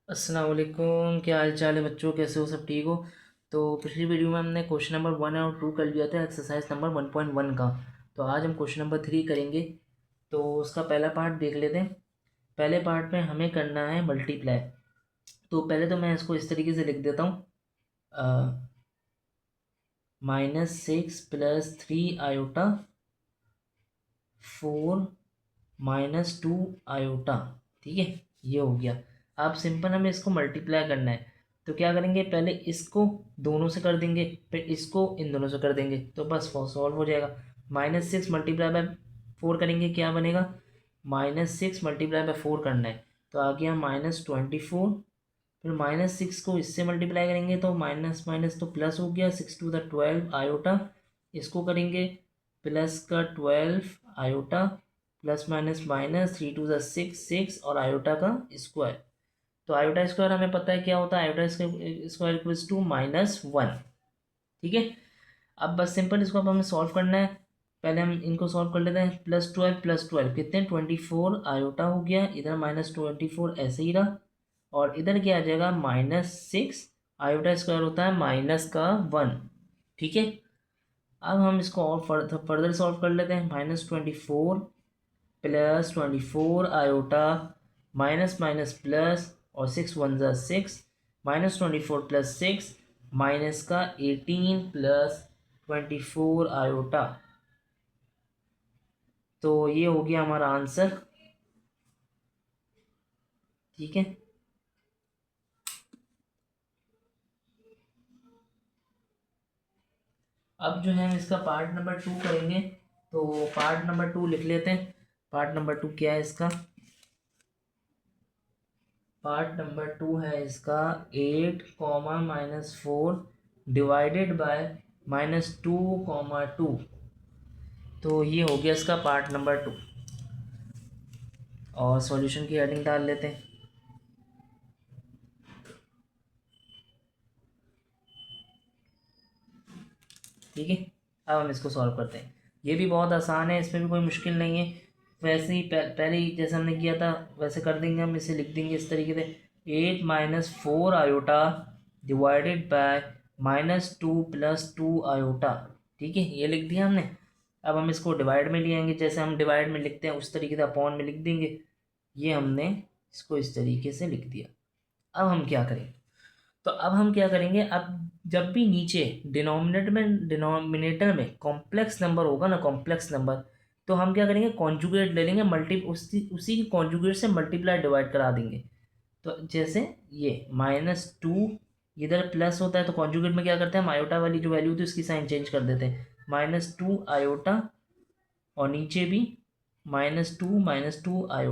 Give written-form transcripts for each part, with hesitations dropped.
अस्सलाम वालेकुम। क्या हाल चाल है बच्चों, कैसे हो? सब ठीक हो? तो पिछली वीडियो में हमने क्वेश्चन नंबर 1 और 2 कर लिया था, एक्सरसाइज नंबर 1.1 का। तो आज हम क्वेश्चन नंबर 3 करेंगे। तो उसका पहला पार्ट देख लेते हैं। पहले पार्ट में हमें करना है मल्टीप्लाई। तो पहले तो मैं इसको इस तरीके से लिख देता हूँ, -6 + 3 i, 4 - 2 i। ठीक है, ये हो गया। अब सिंपल हमें इसको मल्टीप्लाई करना है। तो क्या करेंगे, पहले इसको दोनों से कर देंगे, फिर इसको इन दोनों से कर देंगे, तो बस सॉल्व हो जाएगा। -6 × 4 करेंगे, क्या बनेगा? -6 × 4 करना है, तो आ गया -24। फिर -6 को इससे मल्टीप्लाई करेंगे तो माइनस माइनस तो प्लस हो गया, 6 × 2 = 12 i। इसको करेंगे प्लस का 12 i, प्लस माइनस माइनस, 3 × 2 = 6, 6 और आयोटा का स्क्वायर। तो आयोटा स्क्वायर हमें पता है क्या होता है, आयोटा स्क्वायर इक्वल्स टू -1। ठीक है। अब बस सिंपल इसको अब हमें सॉल्व करना है। पहले हम इनको सॉल्व कर लेते हैं। +12 + 12 कितने? 24 आयोटा हो गया, इधर -24 ऐसे ही रहा, और इधर क्या आ जाएगा? -6। आयोटा स्क्वायर होता है -1। ठीक है। अब हम इसको और फर्दर सॉल्व कर लेते हैं। -24 + 24 आयोटा, माइनस माइनस प्लस, और 6 × 1 = 6, -24 + 6 माइनस का 18 + 24 आयोटा। तो ये हो गया हमारा आंसर। ठीक है। अब जो है हम इसका पार्ट नंबर 2 करेंगे। तो पार्ट नंबर 2 लिख लेते हैं। पार्ट नंबर 2 क्या है इसका? पार्ट नंबर 2 है इसका 8, -4 डिवाइडेड बाय -2, 2। तो ये हो गया इसका पार्ट नंबर 2। और सॉल्यूशन की हेडिंग डाल लेते हैं। ठीक है। अब हम इसको सॉल्व करते हैं। ये भी बहुत आसान है, इसमें भी कोई मुश्किल नहीं है। वैसे ही पहले ही जैसे हमने किया था वैसे कर देंगे। हम इसे लिख देंगे इस तरीके से, 8 - 4 i डिवाइडेड बाय -2 + 2 i। ठीक है, ये लिख दिया हमने। अब हम इसको डिवाइड में ले आएंगे, जैसे हम डिवाइड में लिखते हैं उस तरीके से अपॉन में लिख देंगे। ये हमने इसको इस तरीके से लिख दिया। अब हम क्या करें? तो अब हम क्या करेंगे, अब जब भी नीचे डिनोमिनेटर में कॉम्प्लेक्स नंबर होगा ना, कॉम्प्लेक्स नंबर, तो हम क्या करेंगे, कॉन्जुगेट ले लेंगे, मल्टी उसी की कॉन्जुगेट से मल्टीप्लाई डिवाइड करा देंगे। तो जैसे ये -2 इधर प्लस होता है, तो कॉन्जुगेट में क्या करते हैं हम, आयोटा वाली जो वैल्यू होती है उसकी साइन चेंज कर देते हैं, -2 i, और नीचे भी -2 i।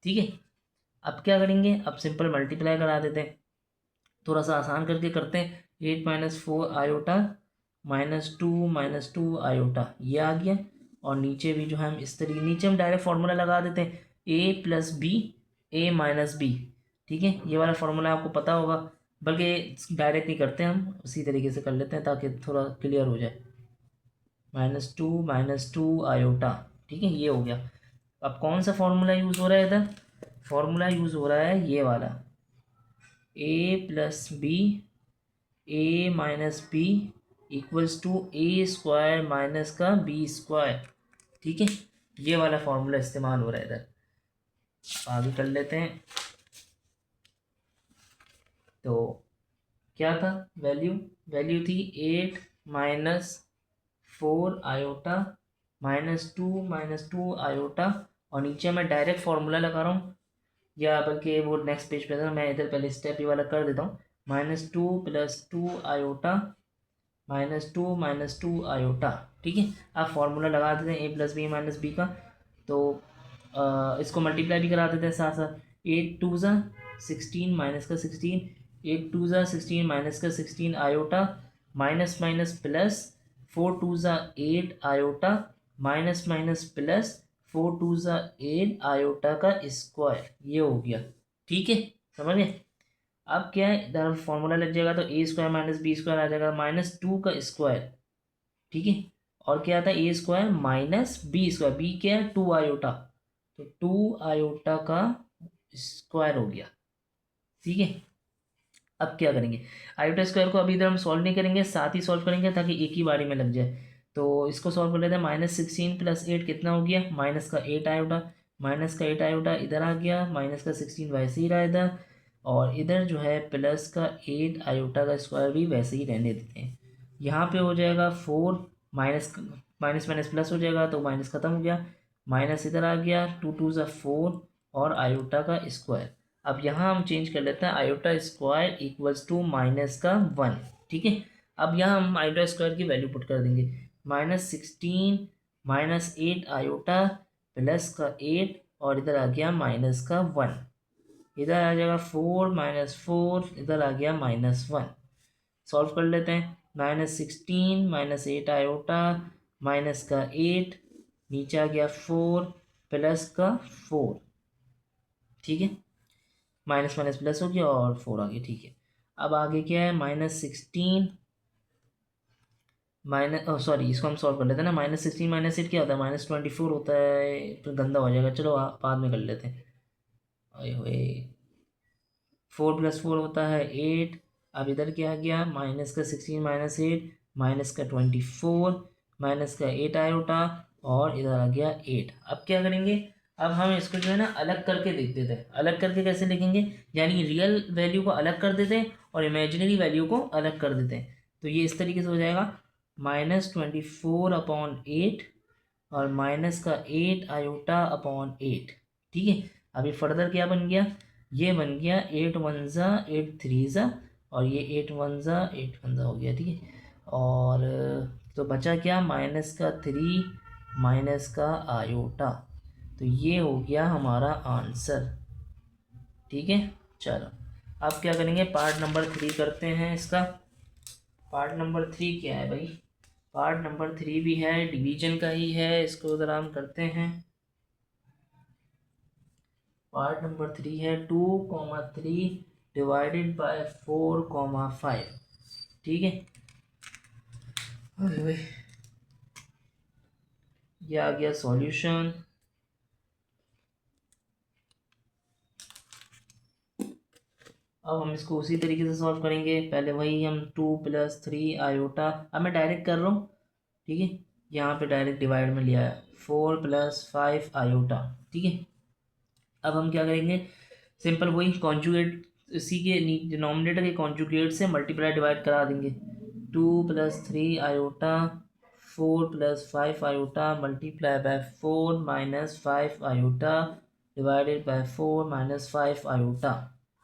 ठीक है। अब क्या करेंगे, अब सिंपल मल्टीप्लाई करा देते हैं। थोड़ा सा आसान करके करते हैं। 8 - 4 i, -2 ये आ गया। और नीचे भी जो है हम इस तरीके, नीचे हम डायरेक्ट फार्मूला लगा देते हैं, a + b, a - b। ठीक है, ये वाला फार्मूला आपको पता होगा, बल्कि डायरेक्ट नहीं करते, हम उसी तरीके से कर लेते हैं ताकि थोड़ा क्लियर हो जाए। -2 - 2 i। ठीक है, ये हो गया। अब कौन सा फार्मूला यूज़ हो रहा है इधर? फार्मूला यूज़ हो रहा है ये वाला, a + b, a - b = a² minus का b²। ठीक है, ये वाला फॉर्मूला इस्तेमाल हो रहा है इधर। आगे कर लेते हैं। तो क्या था वैल्यू? वैल्यू थी 8 - 4 i, -2 - 2 i। और नीचे मैं डायरेक्ट फार्मूला लगा रहा हूँ, या बल्कि वो नेक्स्ट पेज पे था, मैं इधर पहले स्टेप ये वाला कर देता हूँ। -2 + 2 i, -2 - 2 i। ठीक है। आप फार्मूला लगा देते हैं a + b - b का। तो इसको मल्टीप्लाई भी करा देते हैं साथ साथ। 8 × 2 = 16 माइनस का 16, 8 × 2 = 16 माइनस का 16 iota, minus minus plus, 4 × 2 = 8 iota, minus minus plus, 4 × 2 = 8 iota का स्क्वायर। ये हो गया। ठीक है, समझ गए? अब क्या है, इधर फॉर्मूला लग जाएगा, तो a² - b² आ जाएगा, -2 का स्क्वायर। ठीक है। और क्या आता है, a² - b², b क्या है, 2 i, तो 2 i का स्क्वायर हो गया। ठीक है। अब क्या करेंगे, आयोटा स्क्वायर को अभी इधर हम सॉल्व नहीं करेंगे, साथ ही सॉल्व करेंगे ताकि एक ही बारी में लग जाए। तो इसको सॉल्व कर लेते हैं। -16 + 8 कितना हो गया, -8 आयोटा। -8 आयोटा इधर आ गया, -16 वैसे ही रहा इधर, और इधर जो है +8 आयोटा का स्क्वायर भी वैसे ही रहने देते हैं। यहाँ पे हो जाएगा 4, माइनस माइनस माइनस प्लस हो जाएगा, तो माइनस ख़त्म हो गया, माइनस इधर आ गया, 2 2 ज़ा 4 और आयोटा का स्क्वायर। अब यहाँ हम चेंज कर लेते हैं, आयोटा स्क्वायर इक्वल्स टू -1। ठीक है। अब यहाँ हम आयोटा स्क्वायर की वैल्यू पुट कर देंगे, -16 -8 आयोटा +8 और इधर आ गया -1, इधर आ जाएगा 4 -4, इधर आ गया -1। सॉल्व कर लेते हैं, -16 -8 आयोटा -8, नीचे आ गया 4 +4। ठीक है, माइनस माइनस प्लस हो गया और 4 आ गया। ठीक है, अब आगे क्या है, -16 सॉरी इसको हम सॉल्व कर लेते हैं ना। -16 -8 क्या होता है, -24 होता है, फिर गंदा हो जाएगा। चलो बाद में कर लेते हैं। ओए होए, 4 + 4 होता है 8। अब इधर क्या आ गया, -16 -8 -24 -8 आयोटा और इधर आ गया 8। अब क्या करेंगे, अब हम इसको जो है ना अलग करके देख देते हैं। अलग करके कैसे लिखेंगे, यानी रियल वैल्यू को अलग कर देते हैं और इमेजिनरी वैल्यू को अलग कर देते हैं। तो ये इस तरीके से हो जाएगा, -24/8 और -8 आयोटा/8। ठीक है। अभी फर्दर क्या बन गया, ये बन गया 8 1 ज़ा 8 3 ज़ा और ये 8 1 ज़ा 8 1 ज़ा हो गया। ठीक है, और तो बचा क्या, -3 -आयोटा। तो ये हो गया हमारा आंसर। ठीक है, चलो अब क्या करेंगे, पार्ट नंबर 3 करते हैं इसका। पार्ट नंबर 3 क्या है भाई, पार्ट नंबर 3 भी है, डिवीजन का ही है। इसको ज़रा हम करते हैं। पार्ट नंबर 3 है 2,3 डिवाइडेड बाय 4,5। ठीक है, ये आ गया सॉल्यूशन। अब हम इसको उसी तरीके से सॉल्व करेंगे। पहले वही हम 2 + 3 आयोटा, अब मैं डायरेक्ट कर रहा हूँ। ठीक है, यहाँ पे डायरेक्ट डिवाइड में लिया है, 4 + 5 आयोटा। ठीक है, अब हम क्या करेंगे, सिंपल वही कॉन्जुगेट, इसी के डिनोमिनेटर के कॉन्जुगेट से मल्टीप्लाई डिवाइड करा देंगे। 2 + 3 iota 4 + 5 iota multiply by 4 -5 iota divided by 4 -5 iota.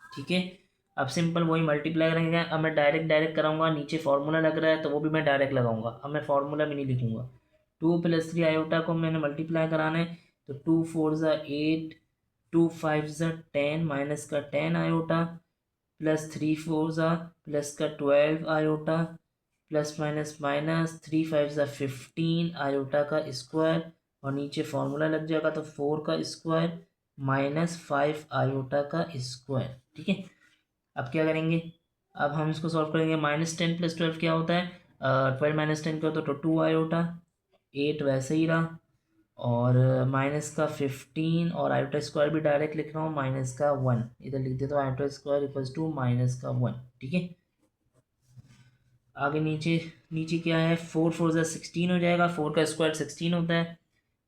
ठीक है, अब सिंपल वही मल्टीप्लाई करेंगे। अब मैं डायरेक्ट डायरेक्ट कराऊंगा, नीचे फार्मूला लग रहा है तो वो भी मैं डायरेक्ट लगाऊंगा। अब मैं फार्मूला भी नहीं लिखूंगा। 2 + 3 आयोटा को मैंने मल्टीप्लाई कराना है, तो 2 4 ज़ा 8 2 5 ज़ा 10 -10 आयोटा +3 4 ज़ा +12 आयोटा प्लस माइनस माइनस 3 5 ज़ा 15 आयोटा का स्क्वायर और नीचे फार्मूला लग जाएगा, तो 4 का स्क्वायर -5 आयोटा का स्क्वायर। ठीक है, अब क्या करेंगे, अब हम इसको सॉल्व करेंगे। -10 + 12 क्या होता है, 12 - 10 का होता है तो 2 आयोटा, 8 वैसे ही रहा, और -15 और आयोटा स्क्वायर भी डायरेक्ट लिख रहा हूँ, -1 इधर लिख देता हूँ, आयोटा स्क्वायर इक्वल्स टू -1। ठीक है, आगे नीचे नीचे क्या है, 4 4 ज़ा 16 हो जाएगा, 4 का स्क्वायर 16 होता है।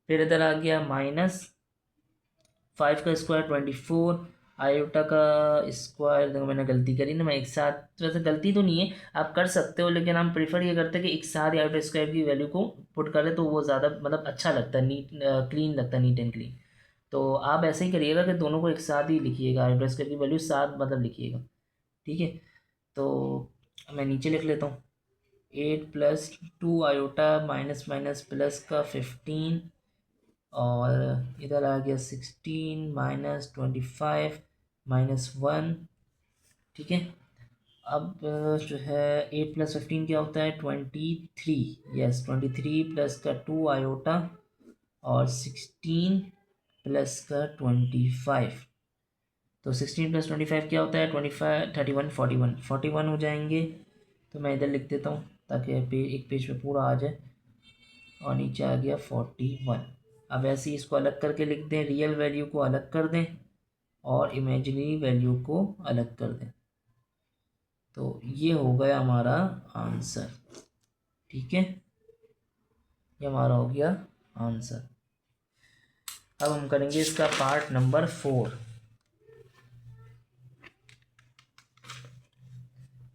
फिर इधर आ गया -5 का स्क्वायर 24 आयोटा का स्क्वायर। देखो मैंने गलती करी ना, मैं एक साथ, वैसे गलती तो नहीं है, आप कर सकते हो, लेकिन हम प्रीफर ये करते हैं कि एक साथ आयोटा स्क्वायर की वैल्यू को पुट करें, तो वो ज़्यादा मतलब अच्छा लगता है, नीट क्लीन लगता है, नीट एंड क्लीन। तो आप ऐसे ही करिएगा कि दोनों को एक साथ ही लिखिएगा, आयोटा स्क्वायर की वैल्यू साथ मतलब लिखिएगा। ठीक है, तो मैं नीचे लिख लेता हूँ, 8 + 2 आयोटा माइनस माइनस प्लस का 15 और इधर आ गया 16 -25 -1। ठीक है, अब जो है 8 + 15 क्या होता है, 23। यस, 23 प्लस का 2 आयोटा और 16 प्लस का 25। तो 16 + 25 क्या होता है, 25 31 41 हो जाएंगे। तो मैं इधर लिख देता हूँ ताकि एक पेज पे पूरा आ जाए, और नीचे आ गया 41। अब ऐसे ही इसको अलग करके लिख दें, रियल वैल्यू को अलग कर दें और इमेजिनरी वैल्यू को अलग कर दें। तो ये हो गया हमारा आंसर। ठीक है, ये हमारा हो गया आंसर। अब हम करेंगे इसका पार्ट नंबर 4।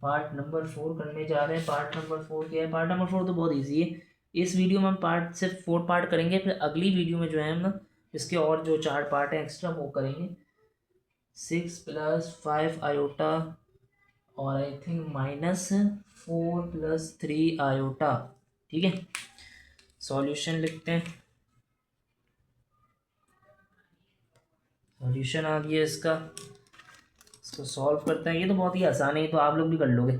पार्ट नंबर 4 करने जा रहे हैं। पार्ट नंबर 4 क्या है? पार्ट नंबर 4 तो बहुत इजी है। इस वीडियो में हम पार्ट सिर्फ 4 पार्ट करेंगे, फिर अगली वीडियो में जो है हम ना इसके और जो 4 पार्ट हैं एक्स्ट्रा वो करेंगे। 6 + 5 आयोटा और आई थिंक -4 + 3 आयोटा। ठीक है, सॉल्यूशन लिखते हैं। सॉल्यूशन आ गया इसका, इसको सॉल्व करते हैं। ये तो बहुत ही आसान है, ये तो आप लोग भी कर लोगे।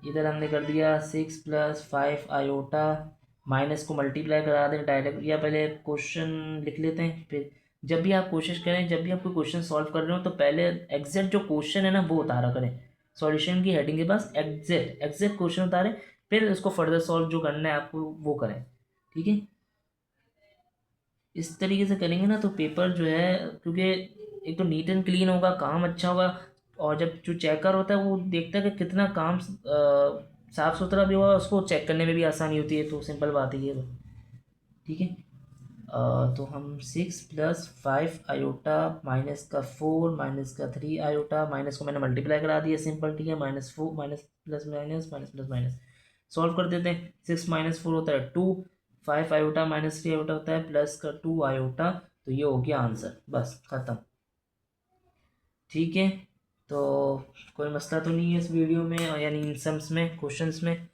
इधर हमने कर दिया 6 + 5 आयोटा, माइनस को मल्टीप्लाई करा दें डायरेक्ट, या पहले क्वेश्चन लिख लेते हैं। फिर जब भी आप कोशिश करें, जब भी आप कोई क्वेश्चन सॉल्व कर रहे हो, तो पहले एग्जैक्ट जो क्वेश्चन है ना वो उतारा करें। सॉल्यूशन की हेडिंग के पास एग्जैक्ट क्वेश्चन उतारें, फिर उसको फर्दर सॉल्व जो करना है आपको वो करें। ठीक है, इस तरीके से करेंगे ना तो पेपर जो है, क्योंकि एक तो नीट एंड क्लीन होगा, काम अच्छा होगा, और जब जो चेकर होता है वो देखता है कि कितना काम साफ सुथरा भी हुआ, उसको चेक करने में भी आसानी होती है। तो सिंपल बात है ये तो। ठीक है, तो हम 6 + 5 आयोटा -4 -3 आयोटा, माइनस को मैंने मल्टीप्लाई करा दिया सिंपल। ठीक है, -4 minus plus minus minus plus minus solve कर देते हैं। 6 - 4 होता है 2, 5 आयोटा -3 आयोटा होता है प्लस का 2 आयोटा। तो ये हो गया आंसर, बस खत्म। ठीक है, तो कोई मसला तो नहीं है इस वीडियो में, यानी इन सम्स में, क्वेश्चंस में,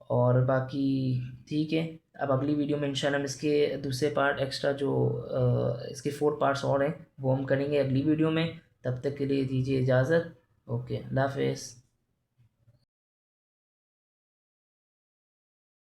और बाकी ठीक है। अब अगली वीडियो में इंशाल्लाह हम इसके दूसरे पार्ट एक्स्ट्रा जो इसके 4 पार्ट्स और हैं वो हम करेंगे अगली वीडियो में। तब तक के लिए दीजिए इजाज़त। ओके, अल्लाह हाफिज़।